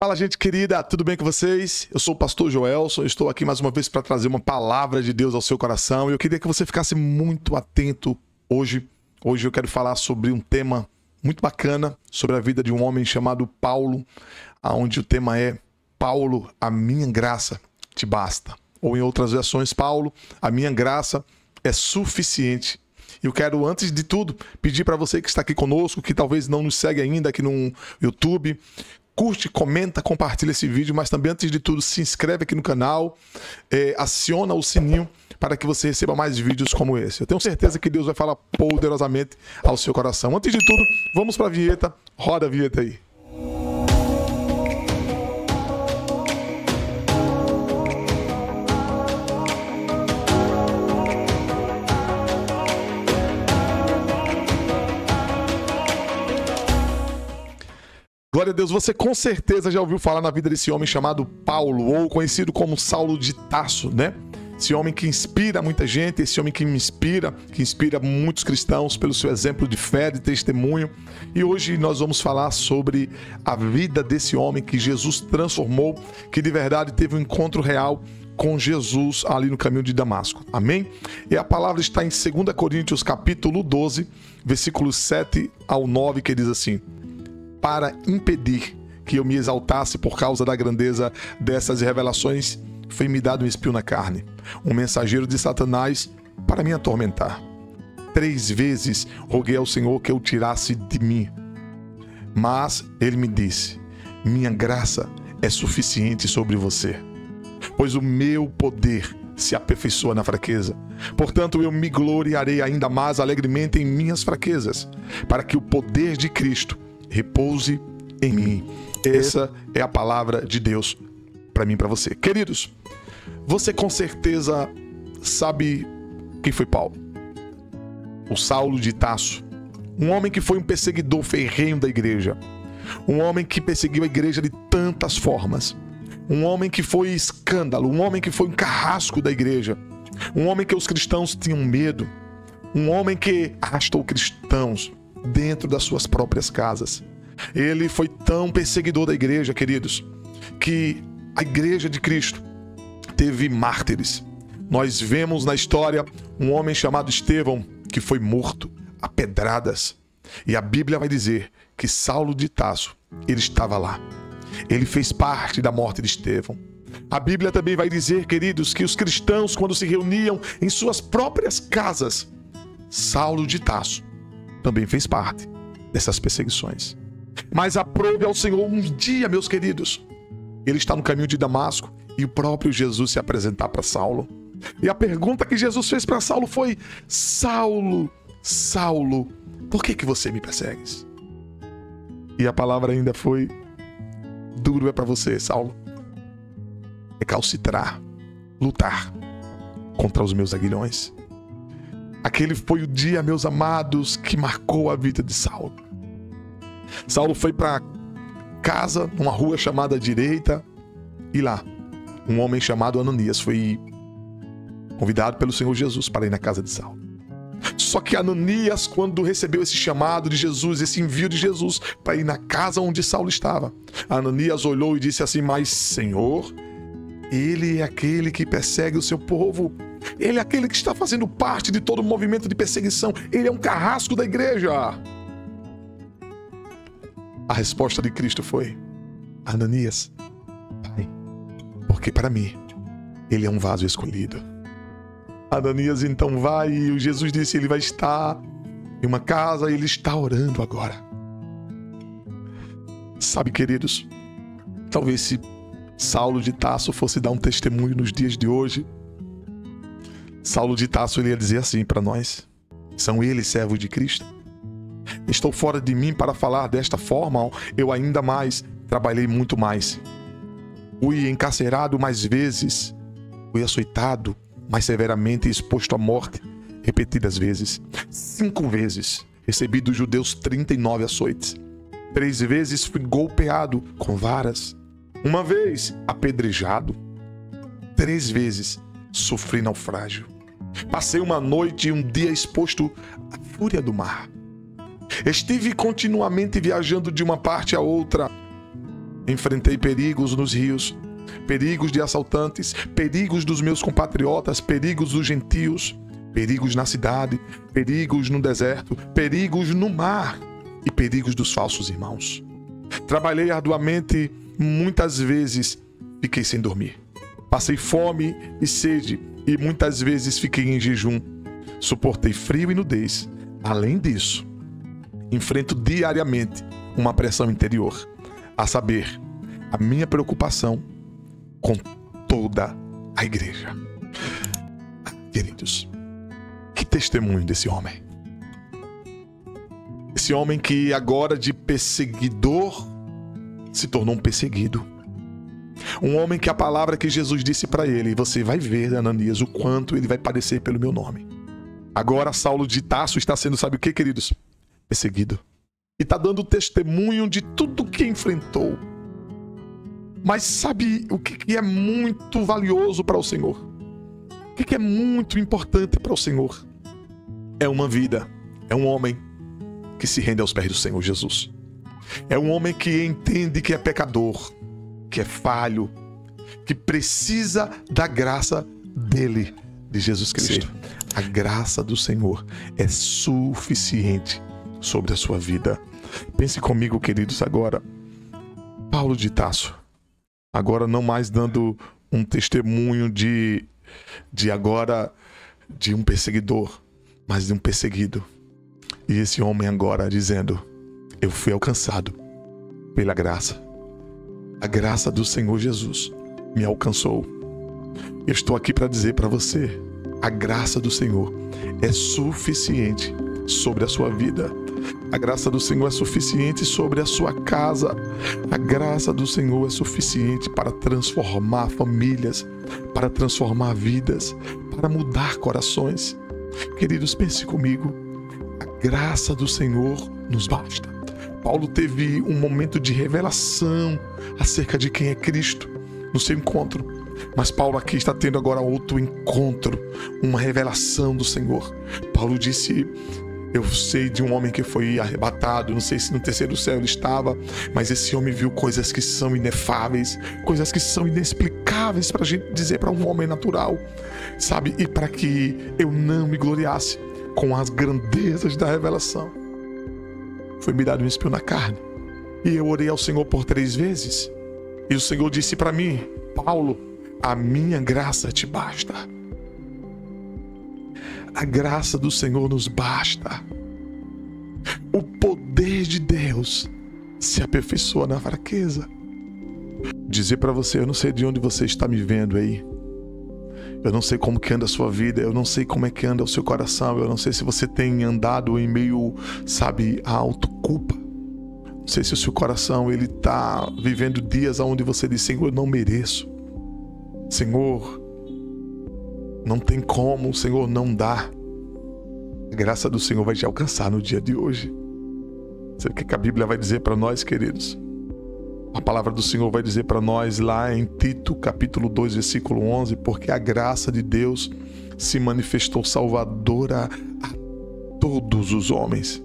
Fala, gente querida, tudo bem com vocês? Eu sou o pastor Joelson, estou aqui mais uma vez para trazer uma palavra de Deus ao seu coração e eu queria que você ficasse muito atento hoje. Hoje eu quero falar sobre um tema muito bacana, sobre a vida de um homem chamado Paulo, onde o tema é Paulo, a minha graça te basta. Ou em outras versões, Paulo, a minha graça é suficiente. Eu quero, antes de tudo, pedir para você que está aqui conosco, que talvez não nos segue ainda aqui no YouTube, curte, comenta, compartilha esse vídeo, mas também, antes de tudo, se inscreve aqui no canal, aciona o sininho para que você receba mais vídeos como esse. Eu tenho certeza que Deus vai falar poderosamente ao seu coração. Antes de tudo, vamos para a vinheta. Roda a vinheta aí. Glória a Deus, você com certeza já ouviu falar na vida desse homem chamado Paulo, ou conhecido como Saulo de Tarso, né? Esse homem que inspira muita gente, esse homem que me inspira, que inspira muitos cristãos pelo seu exemplo de fé, de testemunho. E hoje nós vamos falar sobre a vida desse homem que Jesus transformou, que de verdade teve um encontro real com Jesus ali no caminho de Damasco. Amém? E a palavra está em 2 Coríntios capítulo 12, versículos 7 ao 9, que diz assim: para impedir que eu me exaltasse por causa da grandeza dessas revelações, foi-me dado um espinho na carne, um mensageiro de Satanás para me atormentar. 3 vezes roguei ao Senhor que eu tirasse de mim, mas ele me disse: minha graça é suficiente sobre você, pois o meu poder se aperfeiçoa na fraqueza. Portanto, eu me gloriarei ainda mais alegremente em minhas fraquezas, para que o poder de Cristo repouse em mim. Essa é a palavra de Deus para mim e para você. Queridos, você com certeza sabe quem foi Paulo. O Saulo de Tarso. Um homem que foi um perseguidor ferrenho da igreja. Um homem que perseguiu a igreja de tantas formas. Um homem que foi escândalo. Um homem que foi um carrasco da igreja. Um homem que os cristãos tinham medo. Um homem que arrastou cristãos dentro das suas próprias casas. Ele foi tão perseguidor da igreja, queridos, que a igreja de Cristo teve mártires. Nós vemos na história um homem chamado Estevão que foi morto a pedradas. E a Bíblia vai dizer que Saulo de Tarso, ele estava lá. Ele fez parte da morte de Estevão. A Bíblia também vai dizer, queridos, que os cristãos, quando se reuniam em suas próprias casas, Saulo de Tarso também fez parte dessas perseguições. Mas aprove ao Senhor um dia, meus queridos, ele está no caminho de Damasco e o próprio Jesus se apresentar para Saulo. E a pergunta que Jesus fez para Saulo foi: Saulo, Saulo, por que você me persegues? E a palavra ainda foi: duro é para você, Saulo, recalcitrar, lutar contra os meus aguilhões. Aquele foi o dia, meus amados, que marcou a vida de Saulo. Saulo foi para casa, numa rua chamada Direita, e lá, um homem chamado Ananias foi convidado pelo Senhor Jesus para ir na casa de Saulo. Só que Ananias, quando recebeu esse chamado de Jesus, esse envio de Jesus para ir na casa onde Saulo estava, Ananias olhou e disse assim: mas Senhor, ele é aquele que persegue o seu povo. Ele é aquele que está fazendo parte de todo o movimento de perseguição. Ele é um carrasco da igreja. A resposta de Cristo foi: Ananias, vai, porque para mim ele é um vaso escolhido. Ananias então vai, e Jesus disse: ele vai estar em uma casa e ele está orando agora. Sabe, queridos, talvez se Saulo de Tarso fosse dar um testemunho nos dias de hoje, Saulo de Tarso ele ia dizer assim para nós: são eles servos de Cristo? Estou fora de mim para falar desta forma, eu ainda mais trabalhei muito mais. Fui encarcerado mais vezes, fui açoitado mais severamente e exposto à morte repetidas vezes. 5 vezes recebi dos judeus 39 açoites. 3 vezes fui golpeado com varas. 1 vez apedrejado. 3 vezes sofri naufrágio. Passei uma noite e um dia exposto à fúria do mar. Estive continuamente viajando de uma parte a outra Enfrentei perigos nos rios, perigos de assaltantes, perigos dos meus compatriotas, perigos dos gentios, perigos na cidade, perigos no deserto, perigos no mar e perigos dos falsos irmãos. Trabalhei arduamente, muitas vezes fiquei sem dormir. Passei fome e sede e muitas vezes fiquei em jejum. Suportei frio e nudez. Além disso, enfrento diariamente uma pressão interior, a saber, a minha preocupação com toda a igreja. Queridos, que testemunho desse homem. Esse homem que agora de perseguidor se tornou um perseguido. Um homem que a palavra que Jesus disse para ele, você vai ver, Ananias, o quanto ele vai padecer pelo meu nome. Agora Saulo de Tarso está sendo, sabe o que, queridos? Perseguido. E está dando testemunho de tudo que enfrentou. Mas sabe o que é muito valioso para o Senhor? O que é muito importante para o Senhor? É uma vida, é um homem que se rende aos pés do Senhor Jesus. É um homem que entende que é pecador, que é falho, que precisa da graça dele, de Jesus Cristo. Sim. A graça do Senhor é suficiente sobre a sua vida. Pense comigo, queridos, agora. Paulo de Tarso, agora não mais dando um testemunho de um perseguidor, mas de um perseguido. E esse homem agora dizendo, eu fui alcançado pela graça. A graça do Senhor Jesus me alcançou. Eu estou aqui para dizer para você, a graça do Senhor é suficiente sobre a sua vida. A graça do Senhor é suficiente sobre a sua casa. A graça do Senhor é suficiente para transformar famílias, para transformar vidas, para mudar corações. Queridos, pense comigo. A graça do Senhor nos basta. Paulo teve um momento de revelação acerca de quem é Cristo no seu encontro. Mas Paulo aqui está tendo agora outro encontro, uma revelação do Senhor. Paulo disse, eu sei de um homem que foi arrebatado, não sei se no terceiro céu ele estava, mas esse homem viu coisas que são inefáveis, coisas que são inexplicáveis para a gente dizer para um homem natural, sabe? E para que eu não me gloriasse com as grandezas da revelação, foi me dado um espinho na carne. E eu orei ao Senhor por 3 vezes. E o Senhor disse para mim, Paulo, a minha graça te basta. A graça do Senhor nos basta. O poder de Deus se aperfeiçoa na fraqueza. Dizer para você, eu não sei de onde você está me vendo aí. Eu não sei como que anda a sua vida, eu não sei como é que anda o seu coração, eu não sei se você tem andado em meio, sabe, a autoculpa. Não sei se o seu coração, ele está vivendo dias onde você diz, Senhor, eu não mereço. Senhor, não tem como, Senhor, não dá. A graça do Senhor vai te alcançar no dia de hoje. Sabe o que a Bíblia vai dizer para nós, queridos? A palavra do Senhor vai dizer para nós lá em Tito, capítulo 2, versículo 11, porque a graça de Deus se manifestou salvadora a todos os homens.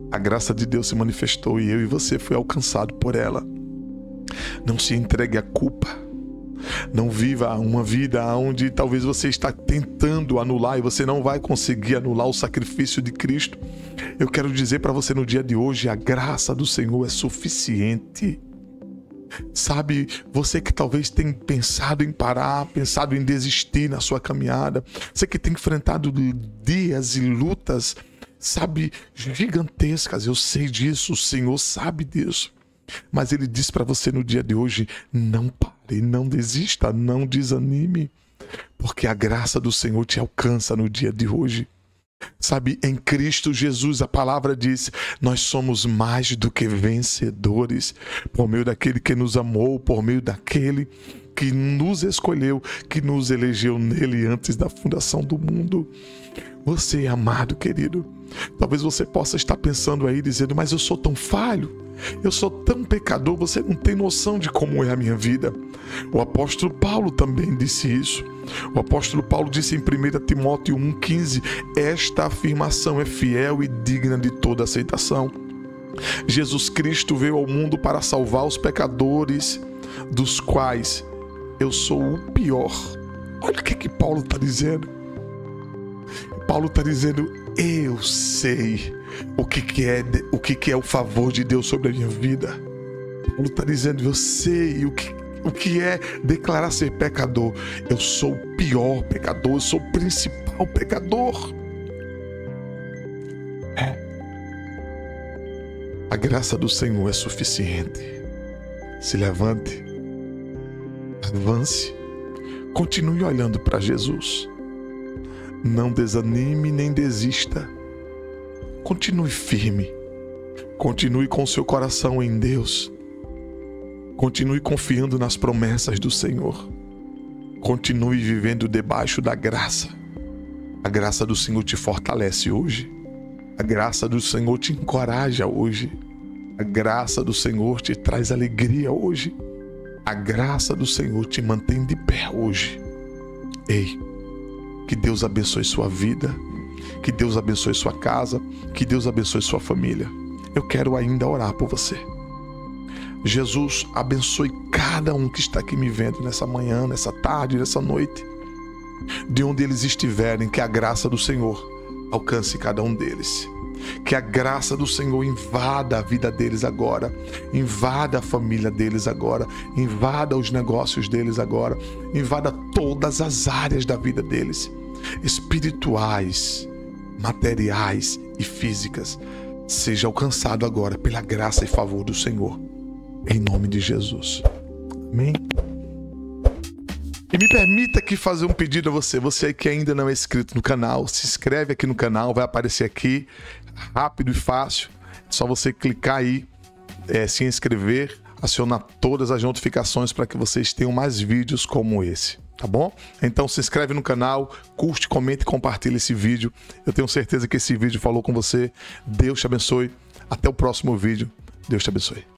A graça de Deus se manifestou e eu e você foi alcançado por ela. Não se entregue à culpa. Não viva uma vida onde talvez você está tentando anular e você não vai conseguir anular o sacrifício de Cristo. Eu quero dizer para você no dia de hoje, a graça do Senhor é suficiente. Sabe, você que talvez tenha pensado em parar, pensado em desistir na sua caminhada, você que tem enfrentado dias e lutas, sabe, gigantescas, eu sei disso, o Senhor sabe disso. Mas Ele diz para você no dia de hoje, não pare, não desista, não desanime, porque a graça do Senhor te alcança no dia de hoje. Sabe, em Cristo Jesus, a palavra diz, nós somos mais do que vencedores, por meio daquele que nos amou, por meio daquele que nos escolheu, que nos elegeu nele antes da fundação do mundo. Você é amado, querido. Talvez você possa estar pensando aí, dizendo, mas eu sou tão falho, eu sou tão pecador, você não tem noção de como é a minha vida. O apóstolo Paulo também disse isso. O apóstolo Paulo disse em 1 Timóteo 1,15, esta afirmação é fiel e digna de toda aceitação. Jesus Cristo veio ao mundo para salvar os pecadores, dos quais eu sou o pior. Olha o que Paulo está dizendo. Paulo está dizendo: eu sei o que é o favor de Deus sobre a minha vida. Paulo está dizendo: eu sei o que é declarar ser pecador. Eu sou o pior pecador, eu sou o principal pecador. A graça do Senhor é suficiente. Se levante, avance, continue olhando para Jesus. Não desanime nem desista. Continue firme. Continue com seu coração em Deus. Continue confiando nas promessas do Senhor. Continue vivendo debaixo da graça. A graça do Senhor te fortalece hoje. A graça do Senhor te encoraja hoje. A graça do Senhor te traz alegria hoje. A graça do Senhor te mantém de pé hoje. Ei, que Deus abençoe sua vida, que Deus abençoe sua casa, que Deus abençoe sua família. Eu quero ainda orar por você. Jesus, abençoe cada um que está aqui me vendo nessa manhã, nessa tarde, nessa noite. De onde eles estiverem, que a graça do Senhor alcance cada um deles. Que a graça do Senhor invada a vida deles agora, invada a família deles agora, invada os negócios deles agora, invada todas as áreas da vida deles, espirituais, materiais e físicas. Seja alcançado agora pela graça e favor do Senhor, em nome de Jesus. Amém. E me permita aqui fazer um pedido a você que ainda não é inscrito no canal, se inscreve aqui no canal, vai aparecer aqui, rápido e fácil. É só você clicar aí, se inscrever, acionar todas as notificações para que vocês tenham mais vídeos como esse, tá bom? Então se inscreve no canal, curte, comente e compartilha esse vídeo. Eu tenho certeza que esse vídeo falou com você. Deus te abençoe. Até o próximo vídeo. Deus te abençoe.